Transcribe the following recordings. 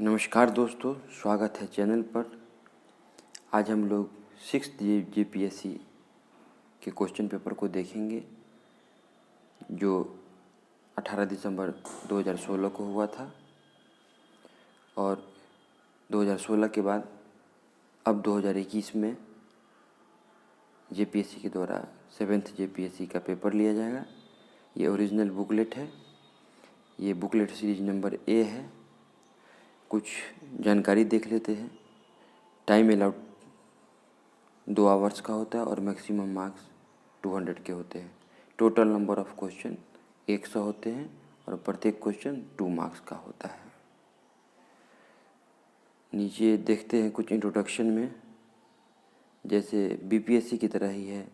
नमस्कार दोस्तों, स्वागत है चैनल पर। आज हम लोग 6th JPSC के क्वेश्चन पेपर को देखेंगे जो 18 दिसंबर 2016 को हुआ था और 2016 के बाद अब 2021 में JPSC के द्वारा 7th JPSC का पेपर लिया जाएगा। ये ओरिजिनल बुकलेट है। ये बुकलेट सीरीज नंबर A है। कुछ जानकारी देख लेते हैं। टाइम अलाउड 2 आवर्स का होता है और मैक्सिमम मार्क्स 200 के होते हैं। टोटल नंबर ऑफ क्वेश्चन 100 होते हैं और प्रत्येक क्वेश्चन 2 मार्क्स का होता है। नीचे देखते हैं कुछ इंट्रोडक्शन में, जैसे BPSC की तरह ही है।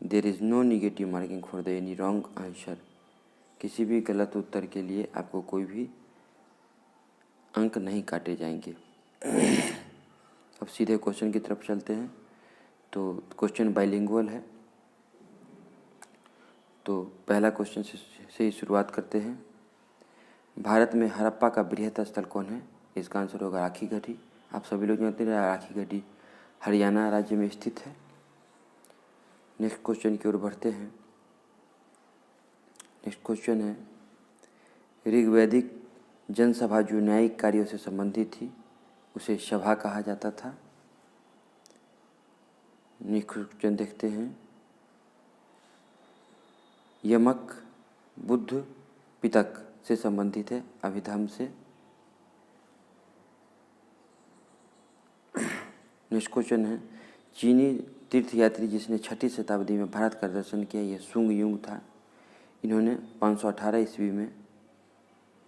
There is no negative marking for the any wrong answer. किसी भी गलत उत्तर के लिए आपको कोई भी अंक नहीं काटे जाएंगे। अब सीधे क्वेश्चन की तरफ चलते हैं। तो क्वेश्चन बाइलिंगुअल है। तो पहला क्वेश्चन से ही शुरुआत करते हैं। भारत में हड़प्पा का बृहत स्थल कौन है? इसका आंसर होगा राखी गढ़ी। आप सभी लोग जानते हैं राखी गढ़ी हरियाणा राज्य में स्थित है। नेक्स्ट क्वेश्चन की ओर बढ़ते हैं। नेक्स्ट क्वेश्चन है, ऋग्वैदिक जनसभा जो न्यायिक कार्यों से संबंधित थी उसे सभा कहा जाता था। नेक्स्ट क्वेश्चन देखते हैं, यमक बुद्ध पितक से संबंधित है अभिधर्म से। नेक्स्ट क्वेश्चन है, चीनी तीर्थयात्री जिसने 6ठी शताब्दी में भारत का दर्शन किया यह सुंग युंग था। इन्होंने 518 ईस्वी में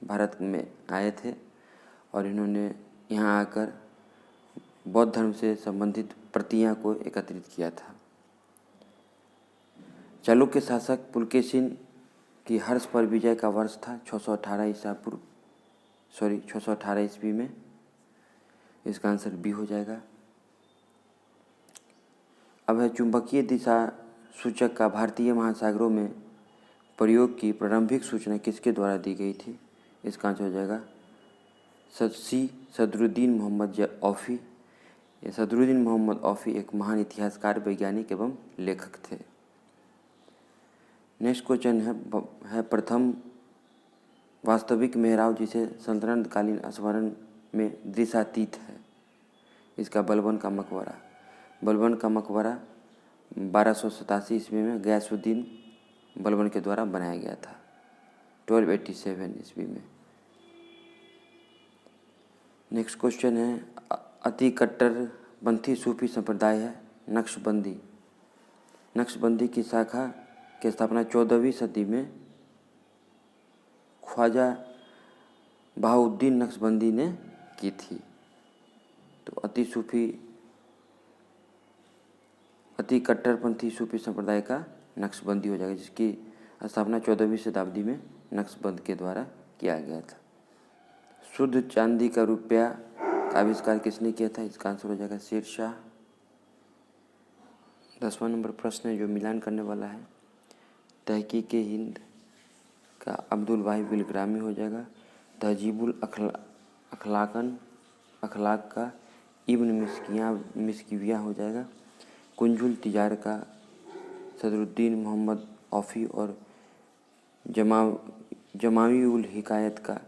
भारत में आए थे और इन्होंने यहाँ आकर बौद्ध धर्म से संबंधित प्रतियां को एकत्रित किया था। चालुक्य शासक पुलकेशिन की हर्ष पर विजय का वर्ष था 618 ईस्वी में। इसका आंसर बी हो जाएगा। अब है चुंबकीय दिशा सूचक का भारतीय महासागरों में प्रयोग की प्रारंभिक सूचना किसके द्वारा दी गई थी? इसका आंसर हो जाएगा सदरुद्दीन मोहम्मद औफी। ये सदरुद्दीन मोहम्मद औफी एक महान इतिहासकार, वैज्ञानिक एवं लेखक थे। नेक्स्ट क्वेश्चन है प्रथम वास्तविक मेहराब जिसे सल्तनतकालीन स्मरण में दृश्यातीत है। इसका बलबन का मकबरा। बलबन का मकबरा 1287 ईस्वी में गयासुद्दीन बलबन के द्वारा बनाया गया था 1287 ईस्वी में। नेक्स्ट क्वेश्चन है, अति कट्टरपंथी सूफी संप्रदाय है नक्शबंदी। नक्शबंदी की शाखा की स्थापना 14वीं सदी में ख्वाजा बहाउद्दीन नक्शबंदी ने की थी। तो अति कट्टरपंथी सूफी संप्रदाय का नक्शबंदी हो जाएगा, जिसकी स्थापना 14वीं शताब्दी में नक्शबंद के द्वारा किया गया था। शुद्ध चांदी का रुपया का आविष्कार किसने किया था? इसका आंसर हो जाएगा शेरशाह। 10वां नंबर प्रश्न है जो मिलान करने वाला है। तहकीक हिंद का अब्दुल वाहिद बिलग्रामी हो जाएगा। तहजीबुल अखलाक का इब्न मिस्किविया हो जाएगा। कुंजुल तिजार का सदरुद्दीन मोहम्मद औफी और जमावी उल हिकायत का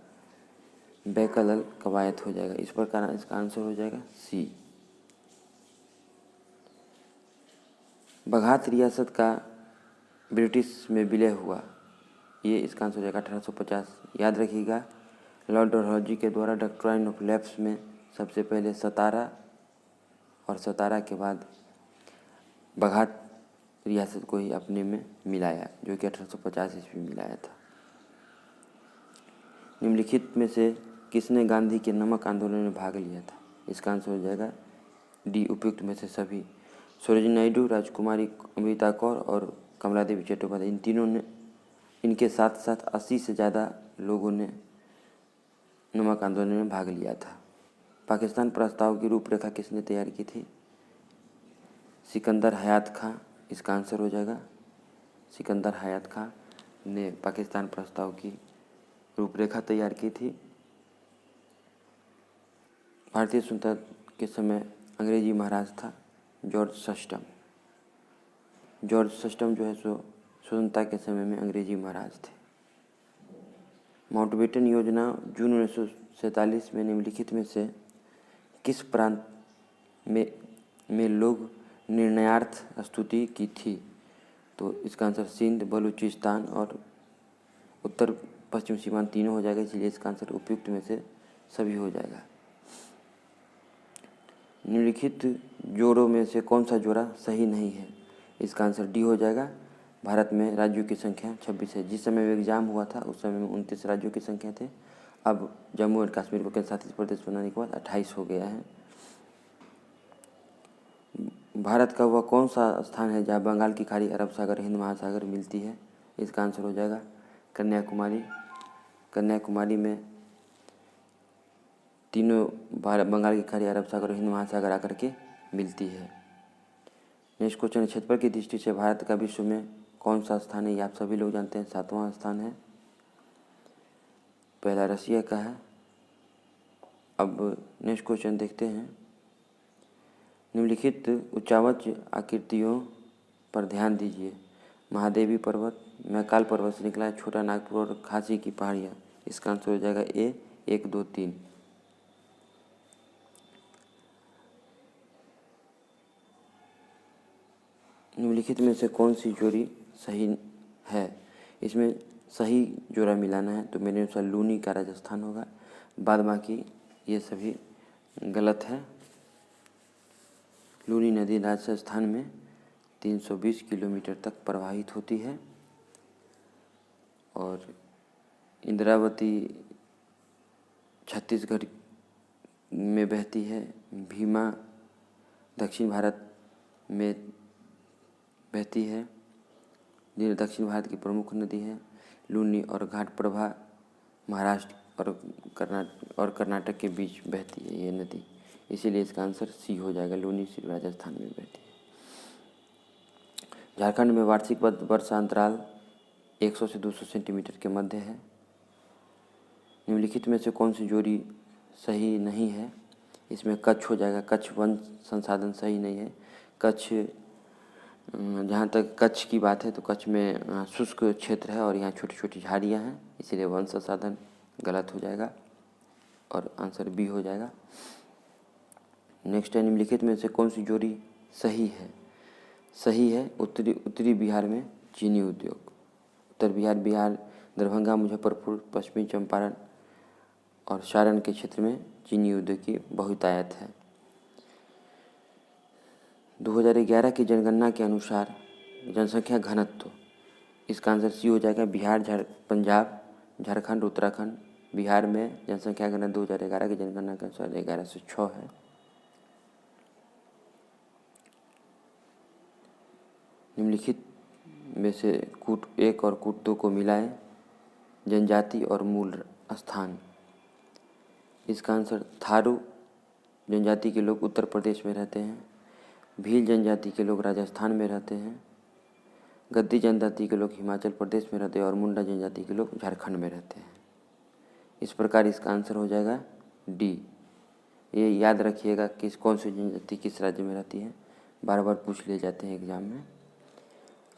बैकल कवायत हो जाएगा। इस प्रकार इसका आंसर हो जाएगा सी। बघात रियासत का ब्रिटिश में विलय हुआ, ये इसका आंसर हो जाएगा 1850। याद रखिएगा, लॉर्ड डलहौजी के द्वारा डॉक्ट्राइन ऑफ लैप्स में सबसे पहले सतारा और सतारा के बाद बघात रियासत को ही अपने में मिलाया, जो कि 1850 ईस्वी में मिलाया था। निम्नलिखित में से किसने गांधी के नमक आंदोलन में भाग लिया था? इसका आंसर हो जाएगा डी, उपयुक्त में से सभी। सरोजिनी नायडू, राजकुमारी अमृता कौर और कमलादेवी चट्टोपाध्याय, इन तीनों ने, इनके साथ साथ 80 से ज़्यादा लोगों ने नमक आंदोलन में भाग लिया था। पाकिस्तान प्रस्ताव की रूपरेखा किसने तैयार की थी? सिकंदर हयात खां। इसका आंसर हो जाएगा सिकंदर हयात खां ने पाकिस्तान प्रस्ताव की रूपरेखा तैयार की थी। भारतीय स्वतंत्रता के समय अंग्रेजी महाराज था जॉर्ज सस्टम। जॉर्ज सस्टम जो है सो स्वतंत्रता के समय में अंग्रेजी महाराज थे। माउंटबेटन योजना जून 1947 में निम्नलिखित में से किस प्रांत में लोग निर्णयार्थ स्तुति की थी? तो इसका आंसर सिंध, बलूचिस्तान और उत्तर पश्चिम सीमांत तीनों हो जाएगा, इसलिए इसका आंसर उपयुक्त में से सभी हो जाएगा। निम्नलिखित जोड़ों में से कौन सा जोड़ा सही नहीं है? इसका आंसर डी हो जाएगा। भारत में राज्यों की संख्या 26 है। जिस समय एग्जाम हुआ था उस समय में 29 राज्यों की संख्या थे। अब जम्मू एंड कश्मीर को केंद्र शासित प्रदेश बनाने के बाद 28 हो गया है। भारत का वह कौन सा स्थान है जहाँ बंगाल की खाड़ी, अरब सागर, हिंद महासागर मिलती है? इसका आंसर हो जाएगा कन्याकुमारी। कन्याकुमारी में तीनों बंगाल की खाड़ी, अरब सागर और हिंद महासागर आकर के मिलती है। नेक्स्ट क्वेश्चन, क्षेत्रफल की दृष्टि से भारत का विश्व में कौन सा स्थान है? ये आप सभी लोग जानते हैं, 7वां स्थान है। पहला रसिया का है। अब नेक्स्ट क्वेश्चन देखते हैं। निम्नलिखित उच्चावच आकृतियों पर ध्यान दीजिए। महादेवी पर्वत, मैकाल पर्वत से निकला है, छोटा नागपुर और खासी की पहाड़ियाँ। इसका आंसर हो जाएगा ए 1, 2, 3। निम्नलिखित में से कौन सी जोड़ी सही है? इसमें सही जोड़ा मिलाना है, तो मेरे अनुसार लूनी का राजस्थान होगा, बाद बाकी ये सभी गलत है। लूनी नदी राजस्थान में 320 किलोमीटर तक प्रवाहित होती है और इंद्रावती छत्तीसगढ़ में बहती है। भीमा दक्षिण भारत में बहती है, जो दक्षिण भारत की प्रमुख नदी है। लूनी और घाट प्रभा महाराष्ट्र और कर्नाटक के बीच बहती है ये नदी, इसीलिए इसका आंसर सी हो जाएगा। लूनी सिर्फ राजस्थान में बहती है। झारखंड में वार्षिक वर्षा अंतराल 100 से 200 सेंटीमीटर के मध्य है। निम्नलिखित में से कौन सी जोड़ी सही नहीं है? इसमें कच्छ हो जाएगा। कच्छ वन संसाधन सही नहीं है। कच्छ, जहाँ तक कच्छ की बात है तो कच्छ में शुष्क क्षेत्र है और यहाँ छोटी छोटी झाड़ियाँ हैं, इसीलिए वन संसाधन गलत हो जाएगा और आंसर बी हो जाएगा। नेक्स्ट है, निम्नलिखित में से कौन सी जोड़ी सही है? सही है उत्तरी बिहार में चीनी उद्योग। उत्तर बिहार दरभंगा, मुजफ्फरपुर, पश्चिमी चंपारण और सारण के क्षेत्र में चीनी उद्योग की बहुतायत है। 2011 की जनगणना के अनुसार जनसंख्या घनत्व, इसका आंसर सी हो जाएगा। बिहार, पंजाब, झारखंड, उत्तराखंड, बिहार में जनसंख्या घनत्व 2011 की जनगणना के अनुसार 11 से 6 है। निम्नलिखित में से कूट 1 और कूट 2 को मिलाएं। जनजाति और मूल स्थान, इसका आंसर थारू जनजाति के लोग उत्तर प्रदेश में रहते हैं। भील जनजाति के लोग राजस्थान में रहते हैं। गद्दी जनजाति के लोग हिमाचल प्रदेश में रहते हैं और मुंडा जनजाति के लोग झारखंड में रहते हैं। इस प्रकार इसका आंसर हो जाएगा डी। ये याद रखिएगा कि कौन सी जनजाति किस राज्य में रहती है, बार बार पूछ लिए जाते हैं एग्जाम में।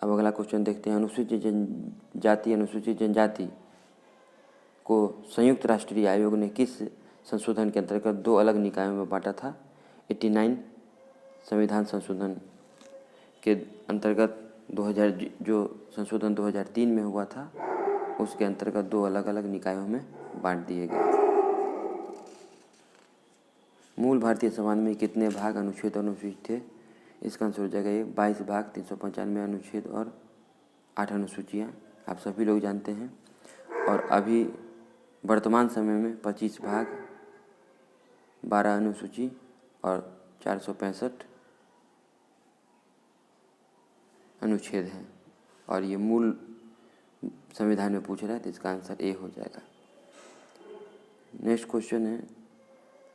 अब अगला क्वेश्चन देखते हैं। अनुसूचित जनजाति को संयुक्त राष्ट्रीय आयोग ने किस संशोधन के अंतर्गत 2 अलग निकायों में बांटा था? 89 संविधान संशोधन के अंतर्गत 2000 जो संशोधन 2003 में हुआ था, उसके अंतर्गत 2 अलग अलग निकायों में बांट दिए गए। मूल भारतीय संविधान में कितने भाग, अनुच्छेद और अनुसूची थे? इसका आंसर हो जाएगा ये 22 भाग, 395 अनुच्छेद और 8 अनुसूचियाँ, आप सभी लोग जानते हैं। और अभी वर्तमान समय में 25 भाग, 12 अनुसूची और 465 अनुच्छेद हैं। और ये मूल संविधान में पूछ रहा है तो इसका आंसर ए हो जाएगा। नेक्स्ट क्वेश्चन है,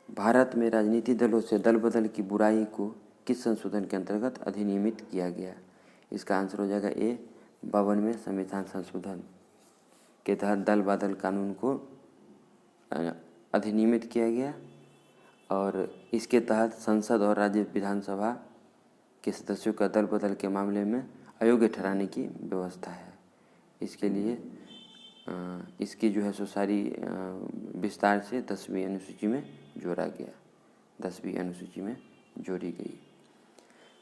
भारत में राजनीतिक दलों से दल बदल की बुराई को किस संशोधन के अंतर्गत अधिनियमित किया गया? इसका आंसर हो जाएगा ए 52वें संविधान संशोधन के तहत दल बदल कानून को अधिनियमित किया गया और इसके तहत संसद और राज्य विधानसभा के सदस्यों का दल बदल के मामले में अयोग्य ठहराने की व्यवस्था है। इसके लिए इसकी जो है सो सारी विस्तार से 10वीं अनुसूची में जोड़ा गया, 10वीं अनुसूची में जोड़ी गई।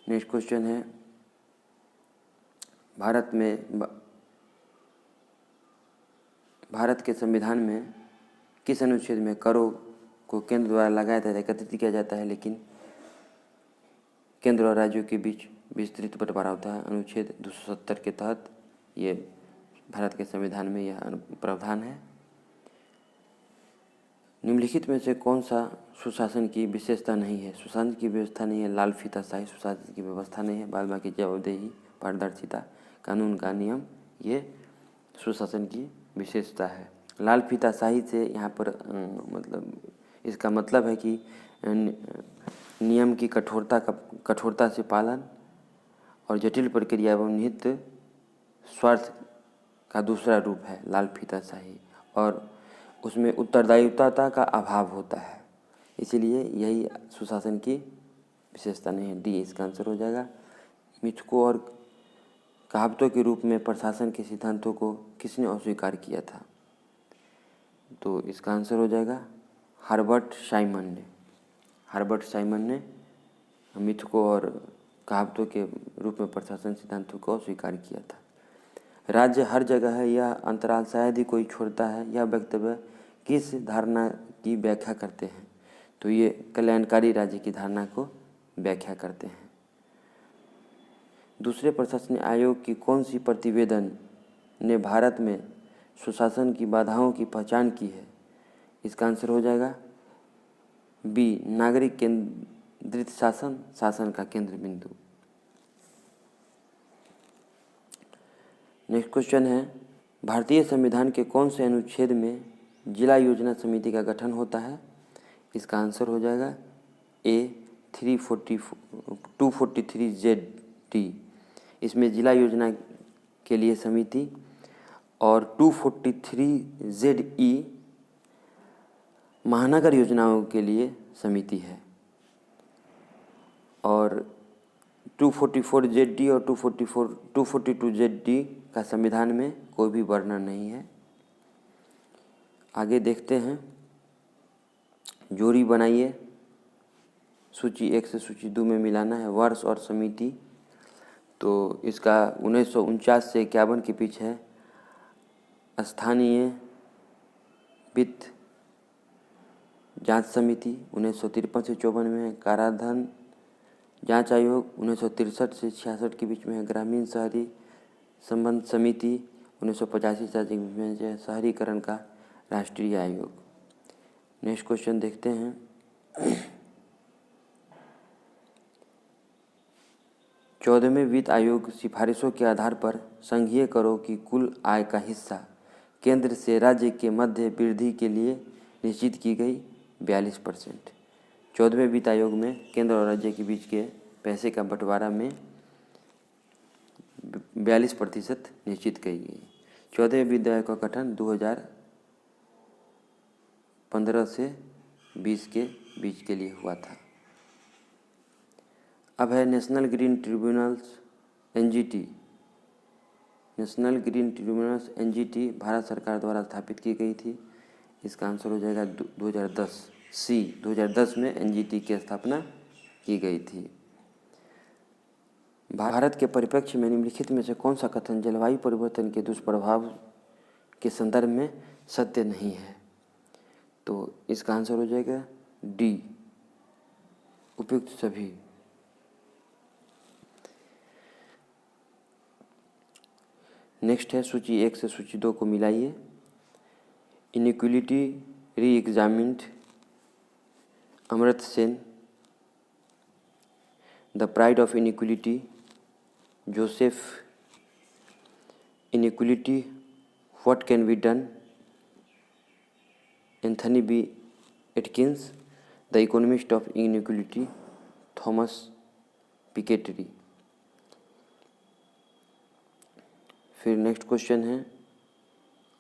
नेक्स्ट क्वेश्चन है, भारत के संविधान में किस अनुच्छेद में करों को केंद्र द्वारा लगाया जाता है, एकत्रित किया जाता है, लेकिन केंद्र और राज्यों के बीच विस्तृत बंटवारा होता है? अनुच्छेद 270 के तहत ये भारत के संविधान में यह प्रावधान है। निम्नलिखित में से कौन सा सुशासन की विशेषता नहीं है? सुशासन की व्यवस्था नहीं है, लाल फीताशाही सुशासन की व्यवस्था नहीं है, बाद बाकी जवाबदेही, पारदर्शिता, कानून का नियम, ये सुशासन की विशेषता है। लाल फीताशाही से यहाँ पर मतलब इसका मतलब है कि नियम की कठोरता से पालन और जटिल प्रक्रिया एवं निहित स्वार्थ का दूसरा रूप है लाल फीताशाही, और उसमें उत्तरदायित्वता का अभाव होता है, इसीलिए यही सुशासन की विशेषता नहीं है। डी इसका आंसर हो जाएगा। मिथकों और कहावतों के रूप में प्रशासन के सिद्धांतों को किसने अस्वीकार किया था? तो इसका आंसर हो जाएगा हर्बर्ट साइमन ने मिथकों और कहावतों के रूप में प्रशासन सिद्धांतों को अस्वीकार किया था। राज्य हर जगह है, यह अंतराल शायद ही कोई छोड़ता है, यह वक्तव्य किस धारणा की व्याख्या करते हैं? तो ये कल्याणकारी राज्य की धारणा को व्याख्या करते हैं। दूसरे प्रशासनिक आयोग की कौन सी प्रतिवेदन ने भारत में सुशासन की बाधाओं की पहचान की है? इसका आंसर हो जाएगा बी नागरिक केंद्रित शासन का केंद्र बिंदु। नेक्स्ट क्वेश्चन है, भारतीय संविधान के कौन से अनुच्छेद में जिला योजना समिति का गठन होता है? इसका आंसर हो जाएगा ए 243 इसमें जिला योजना के लिए समिति, और 243 महानगर योजनाओं के लिए समिति है, और 244 और 242 का संविधान में कोई भी वर्णन नहीं है। आगे देखते हैं, जोड़ी बनाइए, सूची 1 से सूची 2 में मिलाना है। वर्ष और समिति, तो इसका 1949 से 51 के बीच है। स्थानीय वित्त जांच समिति 1953 से 54 में है। काराधन जांच आयोग 1963 से 66 के बीच में है। ग्रामीण शहरी संबंध समिति 1985 से के बीच में है। शहरीकरण का राष्ट्रीय आयोग। नेक्स्ट क्वेश्चन देखते हैं, 14वें वित्त आयोग सिफारिशों के आधार पर संघीय करों की कुल आय का हिस्सा केंद्र से राज्य के मध्य वृद्धि के लिए निश्चित की गई 42%। 14वें वित्त आयोग में केंद्र और राज्य के बीच के पैसे का बंटवारा में 42% निश्चित की गई। 14वें वित्त आयोग का गठन 2015 से 20 के बीच के लिए हुआ था। अब है national green tribunals NGT. National green tribunals NGT Bharat सरकार द्वारा स्थापित की गई थी। इसका आंसर हो जाएगा 2010 सी। 2010 में एनजीटी की स्थापना की गई थी। भारत के परिप्रेक्ष्य में निम्नलिखित में से कौन सा कथन जलवायु परिवर्तन के दुष्प्रभाव के संदर्भ में सत्य नहीं है? तो इसका आंसर हो जाएगा डी उपयुक्त सभी। नेक्स्ट है, सूची 1 से सूची 2 को मिलाइए। Inequality re examined, Amartya Sen. The pride of inequality, Joseph. Inequality, what can be done, Anthony B Atkinson. The economist of inequality, Thomas Piketty. फिर नेक्स्ट क्वेश्चन है,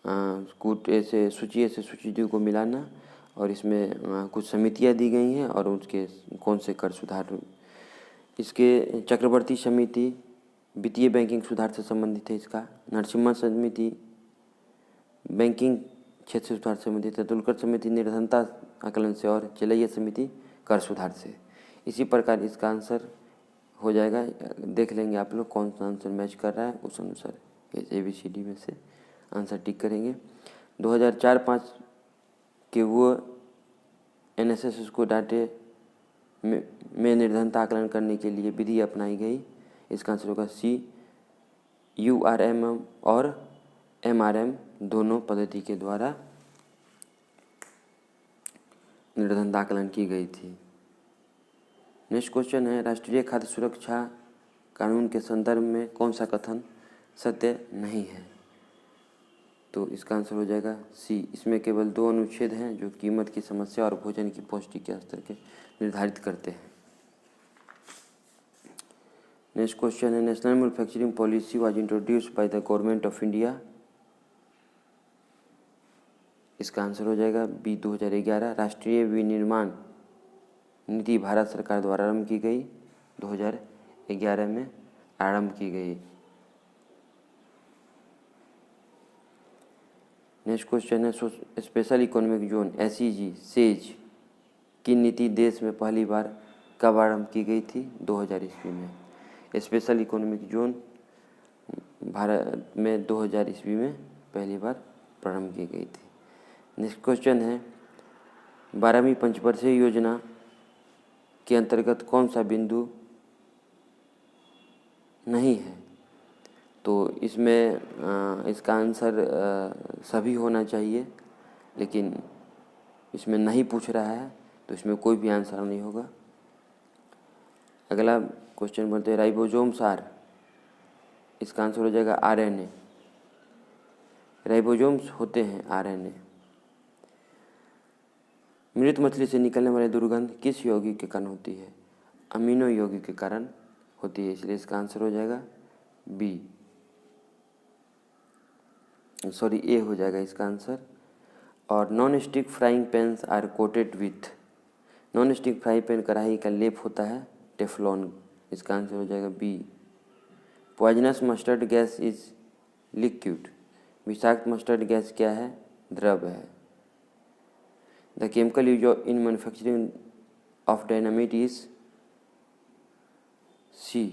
सूची ए से सूची 2 को मिलाना और इसमें कुछ समितियां दी गई हैं और उसके कौन से कर सुधार। इसके चक्रवर्ती समिति वित्तीय बैंकिंग सुधार से संबंधित है। इसका नरसिम्हा समिति बैंकिंग क्षेत्र से सुधार से संबंधित है। तेंदुलकर समिति निर्धनता आकलन से और चेलैया समिति कर सुधार से। इसी प्रकार इसका आंसर हो जाएगा। देख लेंगे आप लोग कौन सा आंसर मैच कर रहा है, उस अनुसार ABCD में से आंसर टिक करेंगे। 2004-05 के वो NSS को डाटे में निर्धनता आकलन करने के लिए विधि अपनाई गई। इसका आंसर होगा C। URM और MRM दोनों पद्धति के द्वारा निर्धनता आकलन की गई थी। नेक्स्ट क्वेश्चन है, राष्ट्रीय खाद्य सुरक्षा कानून के संदर्भ में कौन सा कथन सत्य नहीं है? तो इसका आंसर हो जाएगा C। इसमें केवल 2 अनुच्छेद हैं जो कीमत की समस्या और भोजन की पौष्टिक स्तर के निर्धारित करते हैं। नेक्स्ट क्वेश्चन है, national manufacturing policy was introduced by the government of India. इसका आंसर हो जाएगा B 2011। राष्ट्रीय विनिर्माण नीति भारत सरकार द्वारा आरंभ की गई, 2011 में आरंभ की गई। नेक्स्ट क्वेश्चन है, special economic zone SEZ says की नीति देश में पहली बार कब आरंभ की गई थी? 2000 ईस्वी में। स्पेशल इकोनॉमिक जोन भारत में 2000 ईस्वी में पहली बार प्रारंभ की गई थी। नेक्स्ट क्वेश्चन है, 12वीं पंचवर्षीय योजना के अंतर्गत कौन सा बिंदु नहीं है? तो इसमें इसका आंसर सभी होना चाहिए, लेकिन इसमें नहीं पूछ रहा है तो इसमें कोई भी आंसर नहीं होगा। अगला क्वेश्चन बोलते हैं, राइबोसोम सार। इसका आंसर हो जाएगा RNA। राइबोसोम्स होते हैं RNA। मृत मछली से निकलने वाली दुर्गंध किस यौगिक के कारण होती है? अमीनो यौगिक के कारण होती है, इसलिए इसका आंसर हो जाएगा A हो जाएगा इसका आंसर। और non stick frying pans are coated with. Non stick fry pan कढ़ाई का लेप होता है टेफ्लॉन। इसका आंसर हो जाएगा B। Poisonous mustard gas is liquid. विषाक्त मस्टर्ड गैस क्या है? द्रव है। The chemical use in manufacturing of dynamite is C।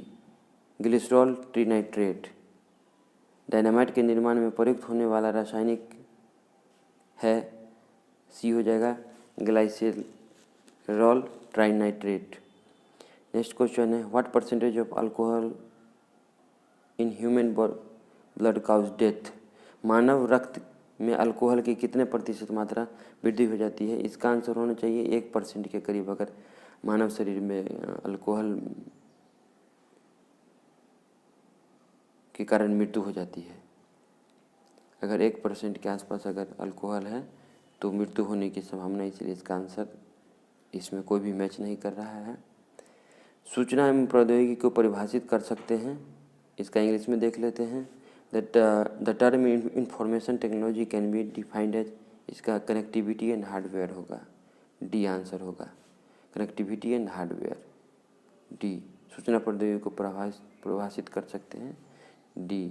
Glycerol trinitrate. Dynamite के निर्माण में प्रयुक्त होने वाला रासायनिक है, C हो जाएगा ग्लाइसेरॉल ट्राइनाइट्रेट। नेक्स्ट क्वेश्चन है, what percentage of alcohol in human blood cause death. मानव रक्त में अल्कोहल की कितने प्रतिशत मात्रा वृद्धि हो जाती है? इसका आंसर होना चाहिए 1% के करीब। अगर मानव शरीर में अल्कोहल के कारण मृत्यु हो जाती है, अगर 1% के आसपास अगर अल्कोहल है तो मृत्यु होने की संभावना, इसलिए इसका आंसर इसमें कोई भी मैच नहीं कर रहा है। सूचना एवं प्रौद्योगिकी को परिभाषित कर सकते हैं, इसका इंग्लिश में देख लेते हैं। The term information technology can be defined as, इसका कनेक्टिविटी एंड हार्डवेयर होगा, D आंसर होगा, कनेक्टिविटी एंड हार्डवेयर D। सूचना प्रौद्योगिकी को परिभाषित कर सकते हैं D।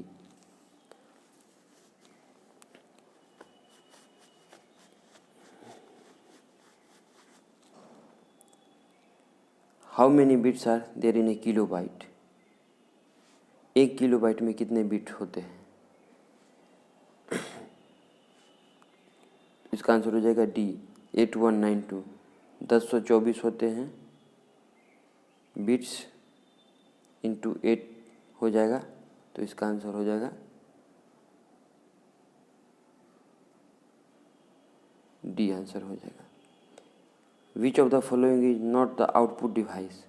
How many bits are there in a kilobyte. 1 kilobyte में कितने बिट होते हैं? इसका आंसर हो जाएगा D 8192। 1024 होते हैं बिट्स इंटू 8 हो जाएगा, तो इसका आंसर हो जाएगा D आंसर हो जाएगा। Which of the following is not the output device?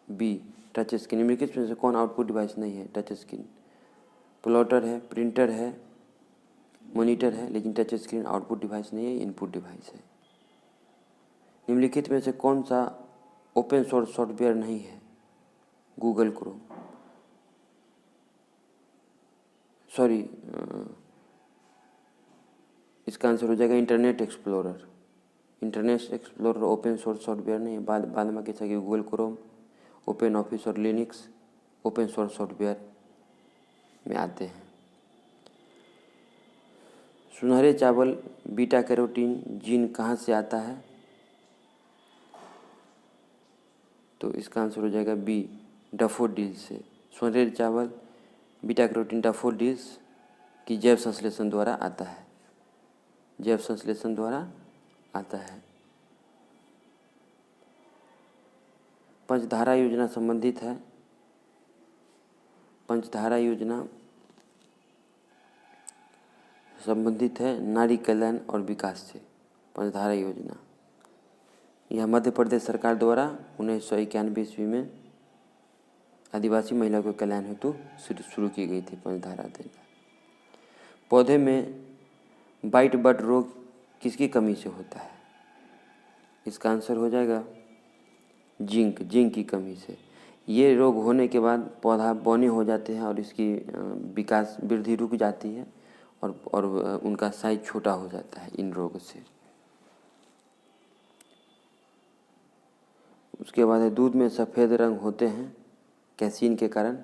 B touch screen. निम्नलिखित में से कौन आउटपुट डिवाइस नहीं है? Touch screen. प्लॉटर है, प्रिंटर है, मॉनिटर है, लेकिन टच स्क्रीन आउटपुट डिवाइस नहीं है, इनपुट डिवाइस है। निम्नलिखित में से कौन सा ओपन सोर्स सॉफ्टवेयर नहीं है? गूगल क्रोम, सॉरी इसका आंसर हो जाएगा internet explorer. Internet explorer open source software नहीं, बाद में कैसा कि गूगल क्रोम, ओपन ऑफिस और लिनक्स ओपन सोर्स सॉफ्टवेयर में आते हैं। सुनहरे चावल बीटा कैरोटीन जीन कहाँ से आता है? तो इसका आंसर हो जाएगा बी, डैफोडिल से। सुनहरे चावल बीटा कैरोटीन डैफोडिल्स की जैव संश्लेषण द्वारा आता है, जैव संश्लेषण द्वारा आता है। पंचधारा योजना संबंधित है, पंचधारा योजना संबंधित है नारी कल्याण और विकास से। पंचधारा योजना यह मध्य प्रदेश सरकार द्वारा 1991 ईस्वी में आदिवासी महिला को कल्याण हेतु शुरू की गई थी पंचधारा योजना। पौधे में वाइट बड रोग किसकी कमी से होता है? इसका आंसर हो जाएगा जिंक की कमी से। ये रोग होने के बाद पौधा बौने हो जाते हैं और इसकी विकास वृद्धि रुक जाती है और उनका साइज छोटा हो जाता है इन रोग से। उसके बाद है दूध में सफ़ेद रंग होते हैं कैसीन के कारण।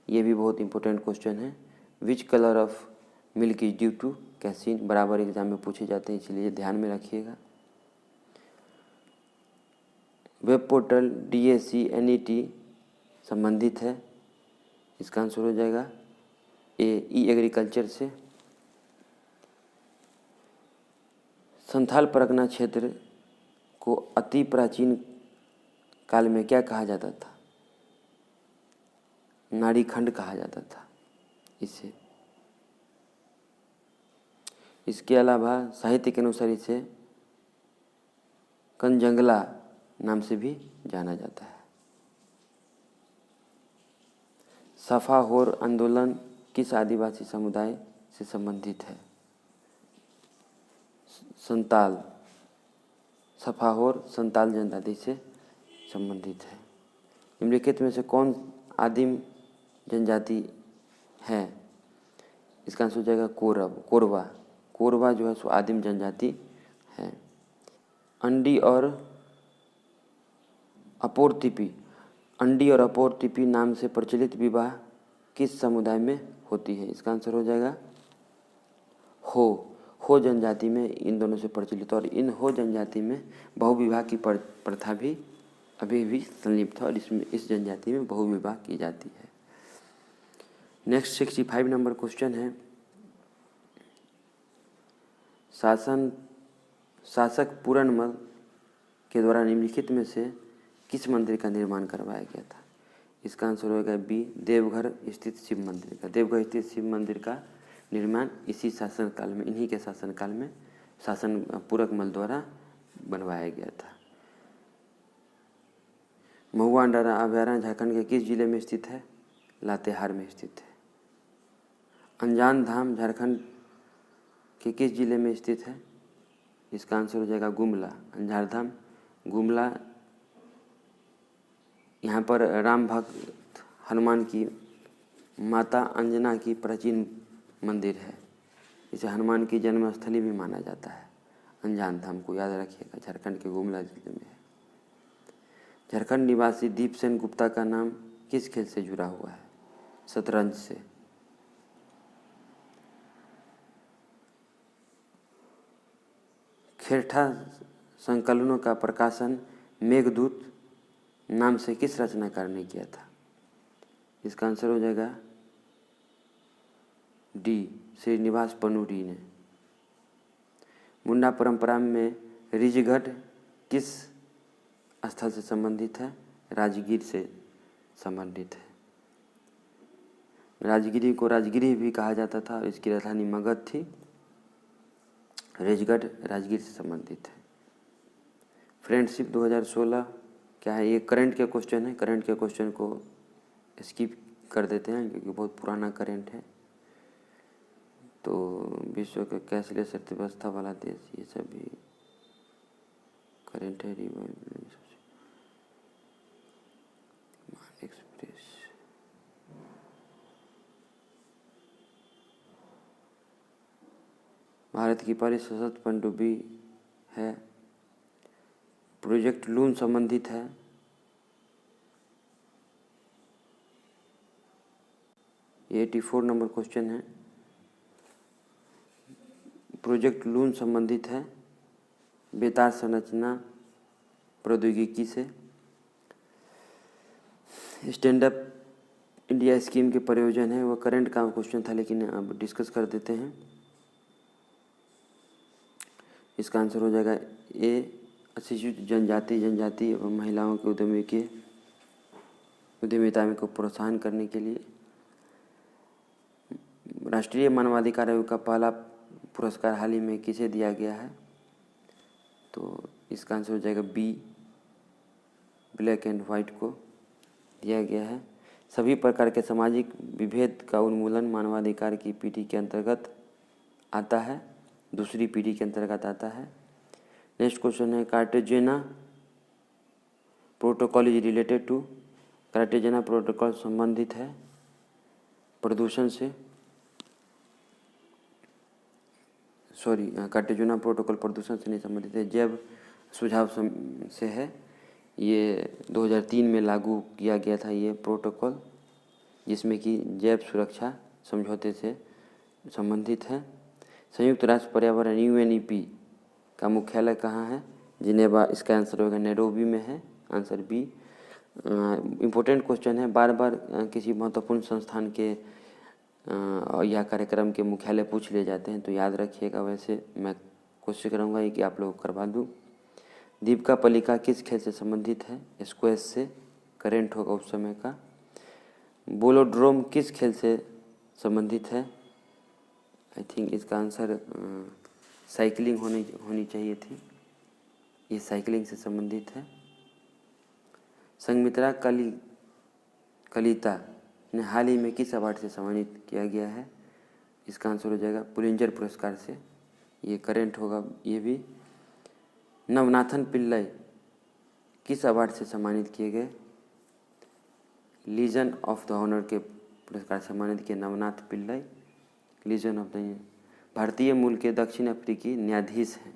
ये भी बहुत इंपॉर्टेंट क्वेश्चन है। Which colour of milk is due to casein, बराबर एग्जाम में पूछे जाते हैं, इसलिए ध्यान में रखिएगा। वेब पोर्टल DAC NET संबंधित है, इसका आंसर हो जाएगा ई एग्रीकल्चर से। संथाल परगना क्षेत्र को अति प्राचीन काल में क्या कहा जाता था? नाड़ी खंड कहा जाता था इसे। इसके अलावा साहित्य के अनुसार इसे कंजंगला नाम से भी जाना जाता है। सफाहोर आंदोलन किस आदिवासी समुदाय से संबंधित है? संताल। सफाहोर संताल जनजाति से संबंधित है। निम्नलिखित में से कौन आदिम जनजाति है? इसका आंसर हो जाएगा कोरवा। कोरवा जो है सो आदिम जनजाति है। अंडी और अपोरतिपी नाम से प्रचलित विवाह किस समुदाय में होती है? इसका आंसर हो जाएगा हो जनजाति में इन दोनों से प्रचलित। और इन हो जनजाति में बहुविवाह की प्रथा भी अभी भी संलिप्त है और इस जनजाति में बहुविवाह की जाती है। नेक्स्ट 65 नंबर क्वेश्चन है, शासक पूरनमल के द्वारा निम्नलिखित में से किस मंदिर का निर्माण करवाया गया था? इसका आंसर होगा बी, देवघर स्थित शिव मंदिर का। देवघर स्थित शिव मंदिर का निर्माण इसी शासनकाल में, इन्हीं के शासनकाल में शासन पूरकमल द्वारा बनवाया गया था। महुआ अंडारा अभयारण्य झारखंड के किस जिले में स्थित है? लातेहार में स्थित है। अनजान धाम झारखंड के किस जिले में स्थित है? इसका आंसर हो जाएगा गुमला। अंजार धाम गुमला। यहाँ पर राम भक्त हनुमान की माता अंजना की प्राचीन मंदिर है। इसे हनुमान की जन्मस्थली भी माना जाता है। अनजान धाम को याद रखिएगा, झारखंड के गुमला जिले में है। झारखंड निवासी दीप सेन गुप्ता का नाम किस खेल से जुड़ा हुआ है? शतरंज से। खेरठा संकलनों का प्रकाशन मेघदूत नाम से किस रचनाकार ने किया था? इसका आंसर हो जाएगा डी, श्रीनिवास पनूरी ने। मुंडा परंपरा में रिजगढ़ किस स्थल से संबंधित है? राजगीर से संबंधित है। राजगिरी को राजगिरी भी कहा जाता था और इसकी राजधानी मगध थी। रिजगढ़ राजगीर से संबंधित है। फ्रेंडशिप 2016 क्या है? ये करंट के क्वेश्चन है। करंट के क्वेश्चन को स्किप कर देते हैं क्योंकि बहुत पुराना करंट है। तो विश्व के कैशलेस अर्थव्यवस्था वाला देश, ये सब भी करंट है। एक्सप्रेस भारत की पहली सशस्त्र पनडुब्बी है प्रोजेक्ट लून संबंधित है? ये 84 नंबर क्वेश्चन है। प्रोजेक्ट लून संबंधित है बेतार संरचना प्रौद्योगिकी से। स्टैंड अप इंडिया स्कीम के प्रयोजन है, वो करंट का क्वेश्चन था लेकिन अब डिस्कस कर देते हैं। इसका आंसर हो जाएगा ए, अनुसूचित जनजाति एवं महिलाओं के उद्यमिता को प्रोत्साहन करने के लिए। राष्ट्रीय मानवाधिकार आयोग का पहला पुरस्कार हाल ही में किसे दिया गया है? तो इसका आंसर हो जाएगा बी, ब्लैक एंड वाइट को दिया गया है। सभी प्रकार के सामाजिक विभेद का उन्मूलन मानवाधिकार की पीढ़ी के अंतर्गत आता है, दूसरी पीढ़ी के अंतर्गत आता है। नेक्स्ट क्वेश्चन है Cartagena protocol is related to. Cartagena protocol संबंधित है प्रदूषण से, कार्टेजेना प्रोटोकॉल प्रदूषण से नहीं संबंधित है, जैव सुझाव से है। ये 2003 में लागू किया गया था ये प्रोटोकॉल, जिसमें कि जैव सुरक्षा समझौते से संबंधित है। संयुक्त राष्ट्र पर्यावरण UNEP का मुख्यालय कहाँ है? जिनेवा। इसका आंसर होगा नैरोबी में है, आंसर बी। इम्पोर्टेंट क्वेश्चन है, बार बार किसी महत्वपूर्ण संस्थान के या कार्यक्रम के मुख्यालय पूछ ले जाते हैं, तो याद रखिएगा। वैसे मैं कोशिश करूँगा कि आप लोग करवा दूँ। दीपिका पल्लिका किस खेल से संबंधित है? स्क्वैश से, करेंट होगा उस समय का। बोलोड्रोम किस खेल से संबंधित है? आई थिंक इसका आंसर साइकिलिंग होनी चाहिए थी, ये साइकिलिंग से संबंधित है। संघमित्रा कलिता ने हाल ही में किस अवार्ड से सम्मानित किया गया है? इसका आंसर हो जाएगा पुलिंजर पुरस्कार से, ये करेंट होगा ये भी। नवनाथन पिल्लई किस अवार्ड से सम्मानित किए गए? लीजन ऑफ द ऑनर के पुरस्कार सम्मानित किए Navnath Pillai, legion of the. भारतीय मूल के दक्षिण अफ्रीकी न्यायाधीश हैं,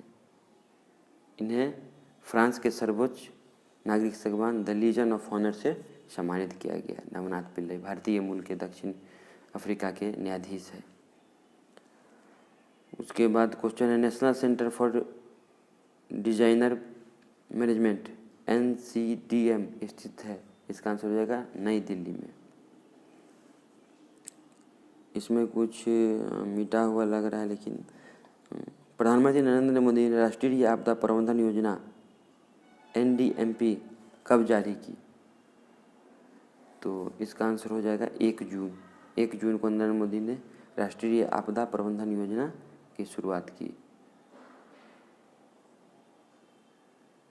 इन्हें फ्रांस के सर्वोच्च नागरिक सम्मान द लीजन ऑफ ऑनर से सम्मानित किया गया। नवनाथ पिल्लई भारतीय मूल के दक्षिण अफ्रीका के न्यायाधीश है। उसके बाद क्वेश्चन है national centre for designer management NCDM स्थित है? इसका आंसर हो जाएगा नई दिल्ली में। इसमें कुछ मिटा हुआ लग रहा है, लेकिन प्रधानमंत्री नरेंद्र मोदी ने राष्ट्रीय आपदा प्रबंधन योजना NDMP कब जारी की? तो इसका आंसर हो जाएगा 1 जून। 1 जून को नरेंद्र मोदी ने राष्ट्रीय आपदा प्रबंधन योजना की शुरुआत की।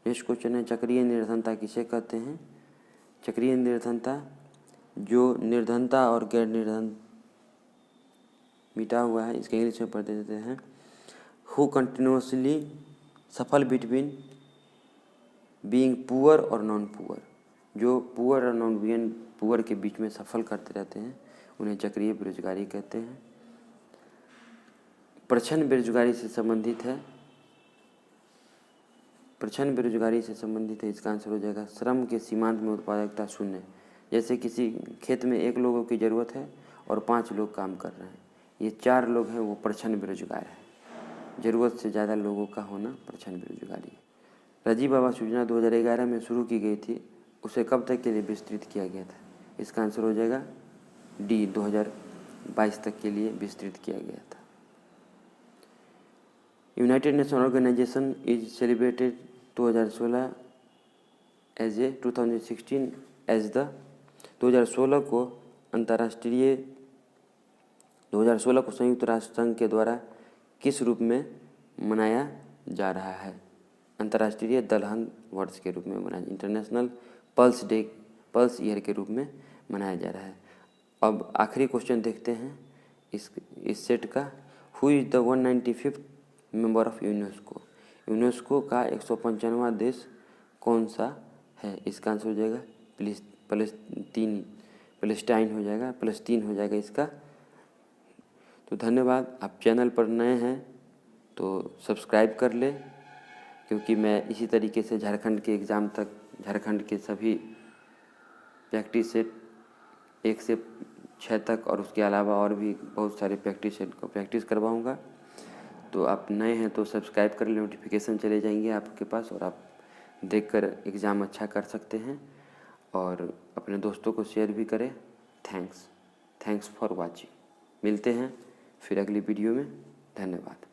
नेक्स्ट क्वेश्चन है चक्रीय निर्धनता किसे कहते हैं? चक्रीय निर्धनता, जो निर्धनता और गैर निर्धन मिटा हुआ है, इसके इंग्लिश में पढ़ देते हैं। हु कंटिन्यूसली सफल बिटवीन बीइंग पुअर और नॉन पुअर, जो पुअर और नॉन पुअर के बीच में सफल करते रहते हैं, उन्हें चक्रीय बेरोजगारी कहते हैं। प्रच्छन्न बेरोजगारी से संबंधित है, प्रच्छन्न बेरोजगारी से संबंधित है, इसका आंसर हो जाएगा श्रम के सीमांत में उत्पादकता शून्य। जैसे किसी खेत में 1 लोगों की ज़रूरत है और 5 लोग काम कर रहे हैं, ये 4 लोग हैं, वो प्रच्छन्न बेरोजगार है। ज़रूरत से ज़्यादा लोगों का होना प्रच्छन्न बेरोजगारी है। राजीव आवास योजना 2011 में शुरू की गई थी, उसे कब तक के लिए विस्तृत किया गया था? इसका आंसर हो जाएगा डी, 2022 तक के लिए विस्तृत किया गया था। United Nation Organization is celebrated 2016 as a 2016 as the 2016 को संयुक्त राष्ट्र संघ के द्वारा किस रूप में मनाया जा रहा है? अंतर्राष्ट्रीय दलहन वर्ष के रूप में मनाया, इंटरनेशनल पल्स ईयर के रूप में मनाया जा रहा है। अब आखिरी क्वेश्चन देखते हैं इस सेट का। Who is the 195th member of UNESCO? UNESCO का 195वां देश कौन सा है? इसका आंसर हो जाएगा पैलेस्टाइन हो जाएगा, फ़लस्तीन हो जाएगा इसका। तो धन्यवाद। आप चैनल पर नए हैं तो सब्सक्राइब कर ले, क्योंकि मैं इसी तरीके से झारखंड के एग्ज़ाम तक झारखंड के सभी प्रैक्टिस सेट 1 से 6 तक और उसके अलावा और भी बहुत सारे प्रैक्टिस सेट को प्रैक्टिस करवाऊँगा। तो आप नए हैं तो सब्सक्राइब कर लें, नोटिफिकेशन चले जाएंगे आपके पास और आप देखकर एग्ज़ाम अच्छा कर सकते हैं और अपने दोस्तों को शेयर भी करें। Thanks for watching. मिलते हैं फिर अगली वीडियो में। धन्यवाद।